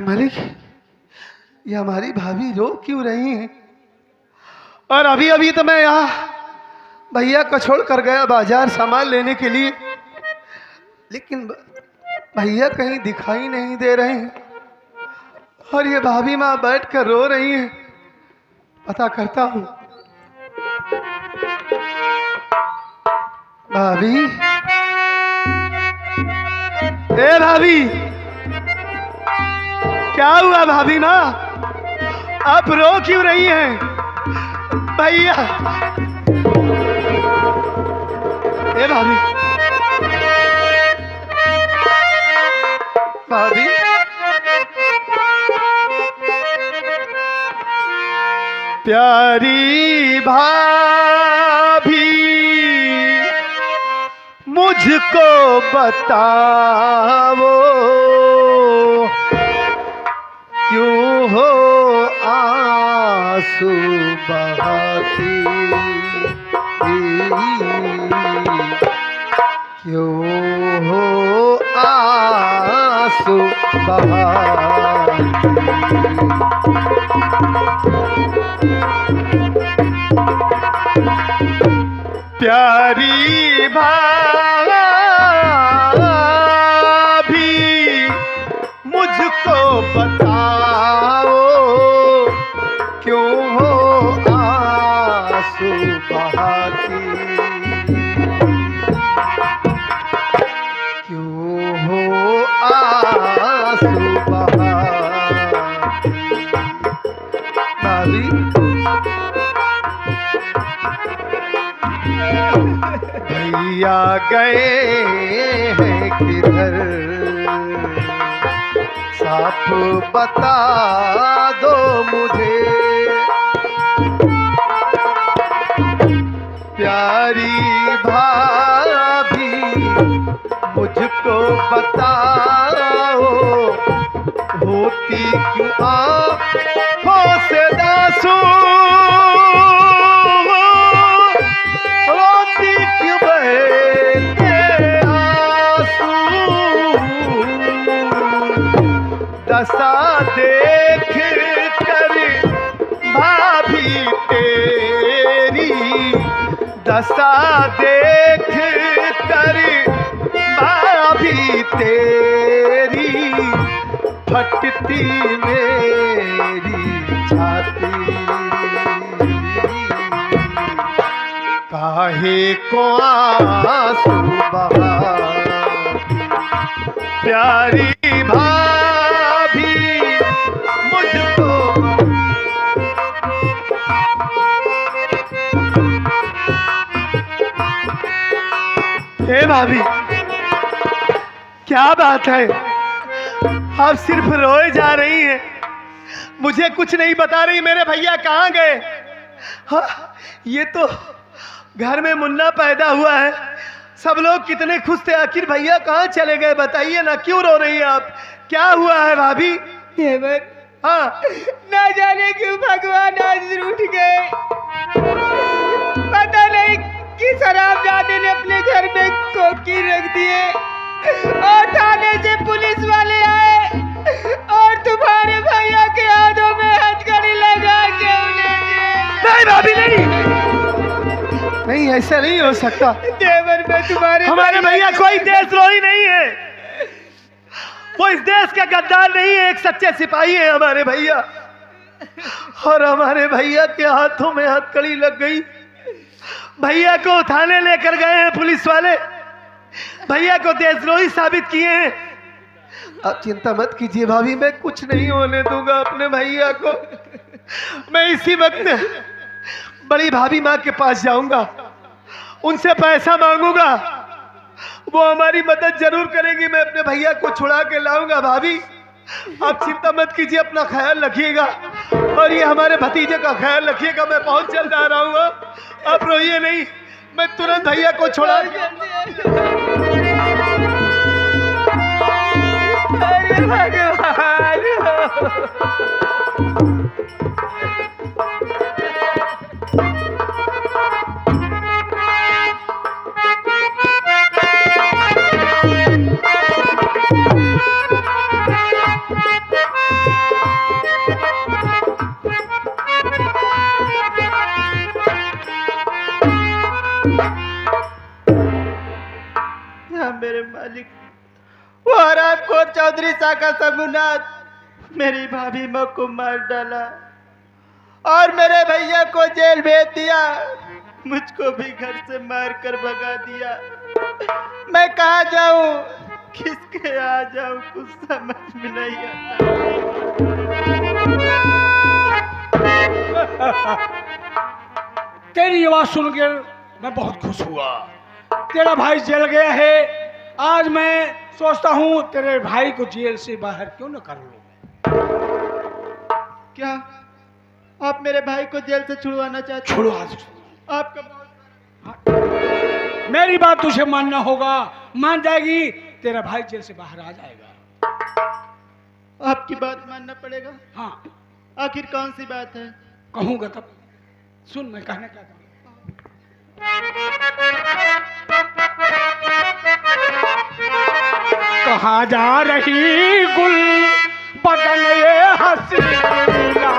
मालिक, ये हमारी भाभी रो क्यों रही हैं? और अभी अभी तो मैं यहाँ भैया को छोड़ कर गया बाजार सामान लेने के लिए, लेकिन भैया कहीं दिखाई नहीं दे रहे हैं और ये भाभी माँ बैठ कर रो रही है। पता करता हूँ। भाभी, ए भाभी, क्या हुआ भाभी माँ? आप रो क्यों रही हैं? भैया, ए भाभी, भाभी, प्यारी भाभी मुझको बताओ, क्यों हो आंसू बहाती, क्यों हो आंसू बहाती। प्यारी भाभी मुझको बताओ, क्यों हो आंसू बहाती, क्यों हो आंसू बहाती। भाभी, भैया गए हैं किधर, साफ बता दो मुझे। प्यारी भाभी मुझको बताओ, होती क्यों आँखों से आंसू, रोती क्यों बहते आंसू, दशा देख कर भाभी तेरी, दशा देख कर भाभी तेरी, फटती मेरी छाती। काहे को आंसू बहाती, प्यारी भाभी मुझको। हे भाभी, क्या बात है? आप सिर्फ रोए जा रही हैं, मुझे कुछ नहीं बता रही। मेरे भैया कहाँ गए? हाँ, ये तो घर में मुन्ना पैदा हुआ है, सब लोग कितने खुश थे, आखिर भैया कहाँ चले गए? बताइए ना, क्यों रो रही हैं आप? क्या हुआ है भाभी? हाँ, ना जाने क्यों भगवान आज रूठ गए। पता नहीं कि शराबजादे ने अपने घर में कोकी रख दिए और थाने से पुलिस वाले आए और तुम्हारे भैया के हाथों में हथकड़ी लगा के उन्हें नहीं भाभी, नहीं नहीं, ऐसा नहीं हो सकता। देवर में तुम्हारे हमारे भैया कोई देशद्रोही नहीं है, वो इस देश का गद्दार नहीं है, एक सच्चे सिपाही है हमारे भैया। और हमारे भैया के हाथों में हथकड़ी लग गई, भैया को थाने लेकर गए हैं पुलिस वाले, भैया को देशद्रोही साबित किए हैं। आप चिंता मत कीजिए भाभी, मैं कुछ नहीं होने दूंगा अपने भैया को। मैं इसी वक्त बड़ी भाभी माँ के पास जाऊंगा, उनसे पैसा मांगूंगा, वो हमारी मदद जरूर करेंगी, मैं अपने भैया को छुड़ा के लाऊंगा। भाभी आप चिंता मत कीजिए, अपना ख्याल रखिएगा और ये हमारे भतीजे का ख्याल रखिएगा। मैं बहुत जल्द आ रहा हूँ, आप रोइए नहीं, मैं तुरंत भैया को छुड़ा अरे भगवान। मेरे मालिक। वो हरामखोर चौधरी साका शंभुनाथ मेरी भाभी माँ को मार डाला और मेरे भैया को जेल भेज दिया, मुझको भी घर से मार कर भगा दिया। मैं कहाँ जाऊं, किसके आ जाऊं, कुछ समझ में नहीं आता। तेरी आवाज सुनकर मैं बहुत खुश हुआ। तेरा भाई जेल गया है। आज मैं सोचता हूँ तेरे भाई को जेल से बाहर क्यों न कर लूं। क्या आप मेरे भाई को जेल से छुड़वाना चाहते हैं? छोड़ो आज। आपका मेरी बात तुझे मानना होगा, मान जाएगी तेरा भाई जेल से बाहर आ जाएगा। आपकी बात मानना पड़ेगा। हाँ आखिर कौन सी बात है? कहूंगा तब सुन मैं कहना क्या चाहता हूं। कहाँ जा रही गुल बदन ये हसीना,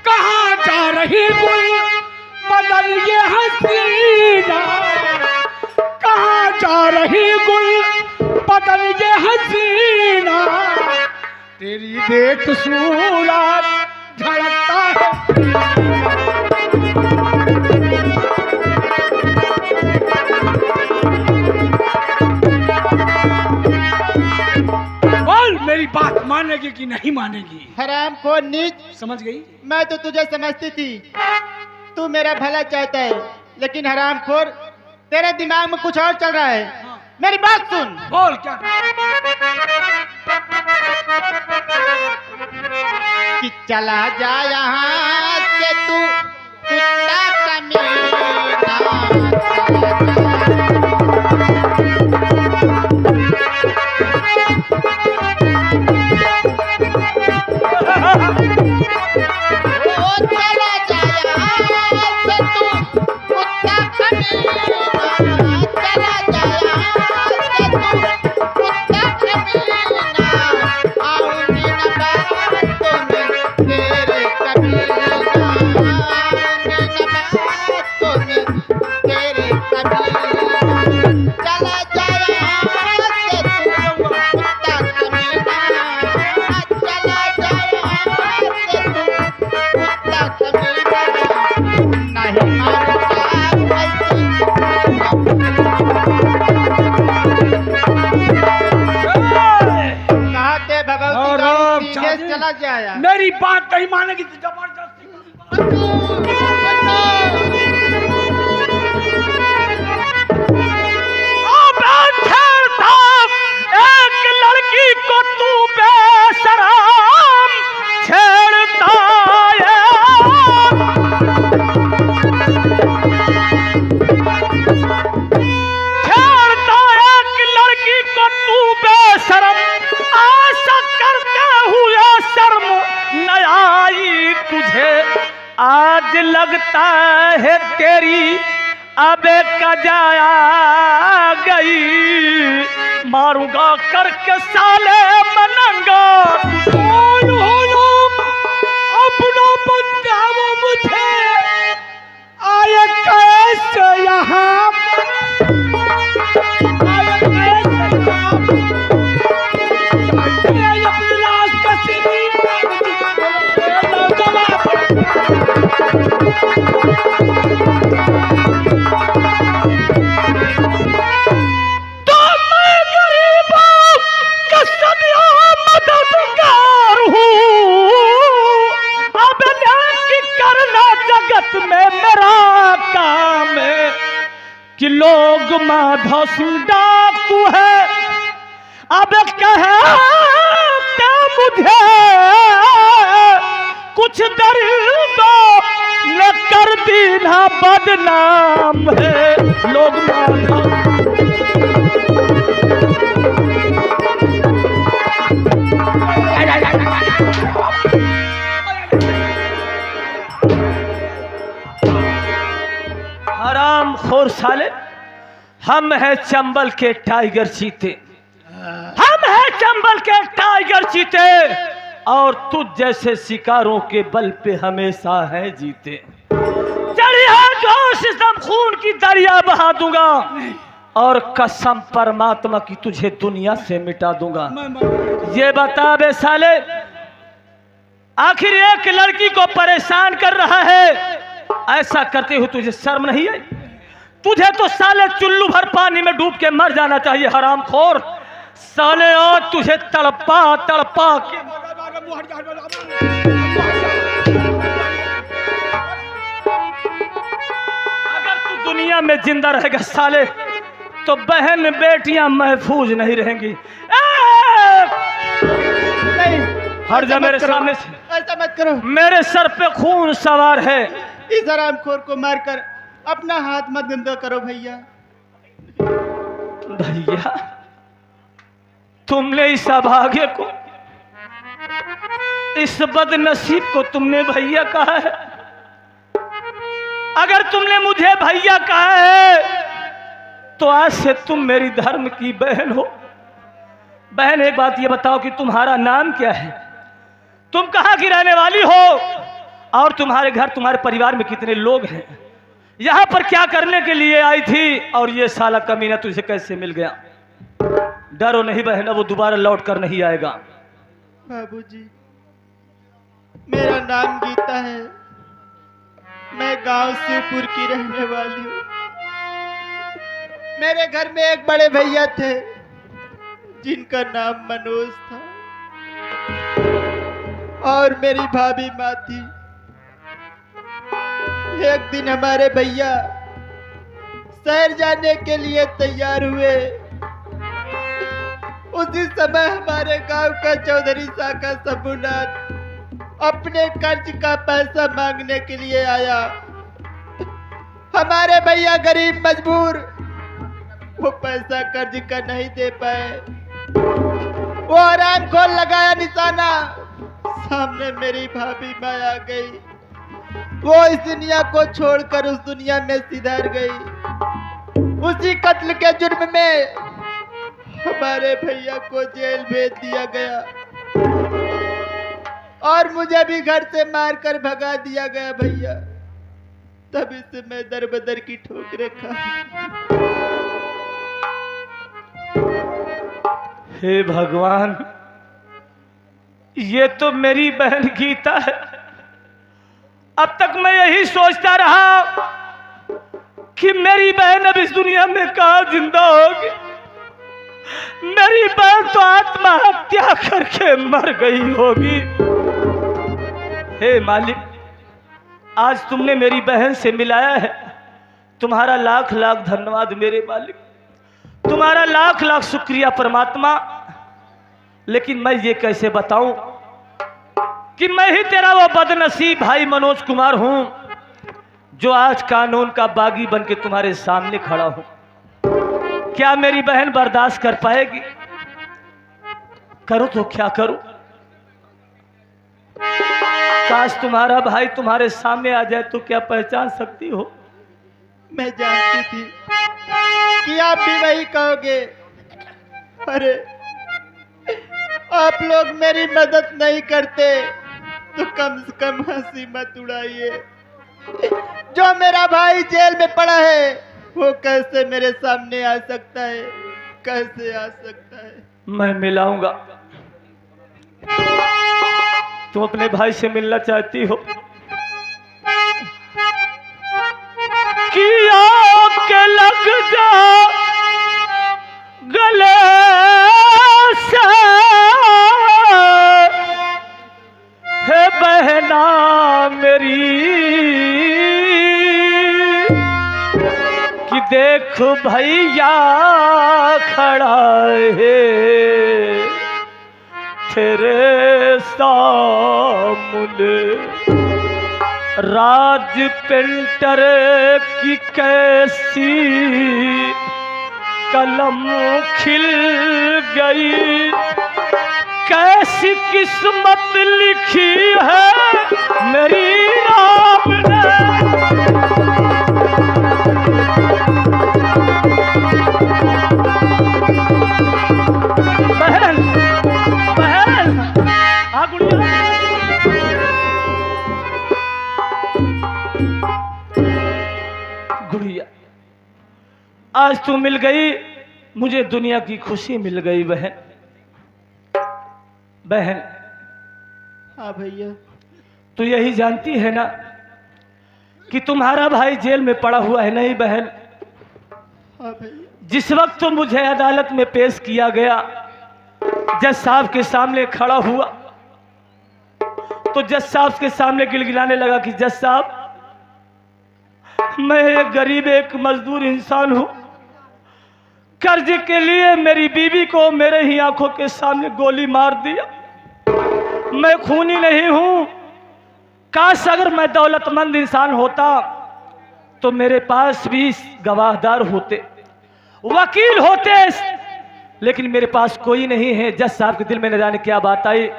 कहाँ जा रही गुल बदन ये हसीना, कहाँ जा रही गुल बदन ये हसीना, तेरी देख सूरत झलकता है। बोल मेरी बात मानेगी कि नहीं मानेगी? हराम को नीच, समझ गई? मैं तो तुझे समझती थी तू मेरा भला चाहता है, लेकिन हरामखोर तेरे दिमाग में कुछ और चल रहा है। हाँ। मेरी बात सुन। बोल क्या? कि चला जा यहाँ से तू कुत्ता कमीना, चला जाया। मेरी बात नहीं मानेगी तो जबरदस्ती। एक लड़की को तू बेशरम छेड़ता है, छेड़ता एक लड़की को तू बेशरम, आशा करते हुए शर्म न आई तुझे, आज लगता है तेरी अब कजाया गई, मारूंगा करके साले मनंगा। अपना बंदा वो मुझे आए कैसे यहाँ, आए कैसे यहाँ, अपनी लाश का सीधी कि लोग माधव सिंह डाकू है, अब कहते मुझे कुछ दरिंदों ने कर दीना बदनाम है, लोग माधव। हराम खोर साले, हम हैं चंबल के टाइगर चीते, हम हैं चंबल के टाइगर चीते, और तुझ जैसे शिकारों के बल पे हमेशा है जीते। चढ़ी है जोश दम खून की दरिया बहा दूंगा और कसम परमात्मा की तुझे दुनिया से मिटा दूंगा। ये बता बे साले, आखिर एक लड़की को परेशान कर रहा है, ऐसा करते हुए तुझे शर्म नहीं है? तुझे तो साले चुल्लू भर पानी में डूब के मर जाना चाहिए हरामखोर। साले आज तुझे तड़पा तड़पा के अगर तू दुनिया में जिंदा रहेगा साले तो बहन बेटियां महफूज नहीं रहेंगी। नहीं, हट जा मेरे सामने से, ऐसा मत करो। मेरे सर पे खून सवार है। इस हरामखोर को मारकर अपना हाथ मत गंदा करो भैया। भैया, तुमने इस अभागे को, इस बदनसीब को तुमने भैया कहा है। अगर तुमने मुझे भैया कहा है तो आज से तुम मेरी धर्म की बहन हो। बहन, एक बात ये बताओ कि तुम्हारा नाम क्या है, तुम कहाँ की रहने वाली हो, और तुम्हारे घर तुम्हारे परिवार में कितने लोग हैं, यहाँ पर क्या करने के लिए आई थी, और ये साला कमीना तुझे कैसे मिल गया? डरो नहीं बहन, वो दोबारा लौट कर नहीं आएगा। बाबूजी, मेरा नाम गीता है, मैं गांव शिवपुर की रहने वाली हूँ। मेरे घर में एक बड़े भैया थे जिनका नाम मनोज था, और मेरी भाभी माँ थी। एक दिन हमारे भैया शहर जाने के लिए तैयार हुए। उसी समय हमारे गांव का चौधरी साका शंभुनाथ अपने कर्ज का पैसा मांगने के लिए आया। हमारे भैया गरीब मजबूर, वो पैसा कर्ज का नहीं दे पाए। वो आराम खोल लगाया निशाना, सामने मेरी भाभी माँ आ गई। वो इस दुनिया को छोड़कर उस दुनिया में सिधार गई। उसी कत्ल के जुर्म में हमारे भैया को जेल भेज दिया गया और मुझे भी घर से मारकर भगा दिया गया भैया। तभी से मैं दर बदर की ठोकरें खा। हे भगवान, ये तो मेरी बहन गीता है। अब तक मैं यही सोचता रहा कि मेरी बहन अब इस दुनिया में कहाँ जिंदा होगी। मेरी बहन तो आत्महत्या करके मर गई होगी। हे मालिक, आज तुमने मेरी बहन से मिलाया है, तुम्हारा लाख लाख धन्यवाद मेरे मालिक, तुम्हारा लाख लाख शुक्रिया परमात्मा। लेकिन मैं ये कैसे बताऊं कि मैं ही तेरा वो बदनसीब भाई मनोज कुमार हूं जो आज कानून का बागी बन के तुम्हारे सामने खड़ा हूं। क्या मेरी बहन बर्दाश्त कर पाएगी? करो तो क्या करूं? काश तुम्हारा भाई तुम्हारे सामने आ जाए तो क्या पहचान सकती हो? मैं जानती थी कि आप भी वही कहोगे। अरे, आप लोग मेरी मदद नहीं करते तो कम से कम हंसी मत उड़ाइए। जो मेरा भाई जेल में पड़ा है वो कैसे मेरे सामने आ सकता है? कैसे आ सकता है? मैं मिलाऊंगा। तुम अपने भाई से मिलना चाहती हो कि आके लग जा गले से, है बहना मेरी, कि देख भैया खड़ा है तेरे सामने। राज पेंटर की कैसी कलम खिल गई, कैसी किस्मत लिखी है मेरी राम ने। बहन, बहन, हाँ गुड़िया। गुड़िया, आज तू मिल गई, मुझे दुनिया की खुशी मिल गई बहन। बहन, हाँ भैया। तू यही जानती है ना कि तुम्हारा भाई जेल में पड़ा हुआ है? नहीं बहन, हाँ भैया। जिस वक्त तो मुझे अदालत में पेश किया गया, जज साहब के सामने खड़ा हुआ तो जज साहब के सामने गिड़गिड़ाने लगा कि जज साहब, मैं एक गरीब, एक मजदूर इंसान हूं। कर्ज के लिए मेरी बीवी को मेरे ही आंखों के सामने गोली मार दिया। मैं खूनी नहीं हूं। काश अगर मैं दौलतमंद इंसान होता तो मेरे पास भी गवाहदार होते, वकील होते, लेकिन मेरे पास कोई नहीं है। जज साहब के दिल में न जाने क्या बात आई,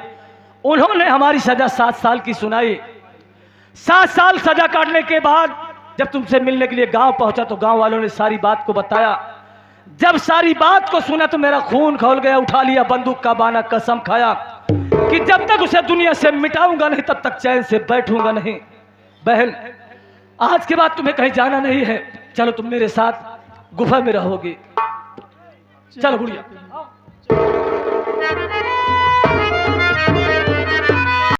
उन्होंने हमारी सजा 7 साल की सुनाई। 7 साल सजा काटने के बाद जब तुमसे मिलने के लिए गांव पहुंचा तो गांव वालों ने सारी बात को बताया। जब सारी बात को सुना तो मेरा खून खौल गया। उठा लिया बंदूक का बाना, कसम खाया कि जब तक उसे दुनिया से मिटाऊंगा नहीं तब तक चैन से बैठूंगा नहीं। बहन, आज के बाद तुम्हें कहीं जाना नहीं है। चलो तुम मेरे साथ गुफा में रहोगी। चलो गुड़िया।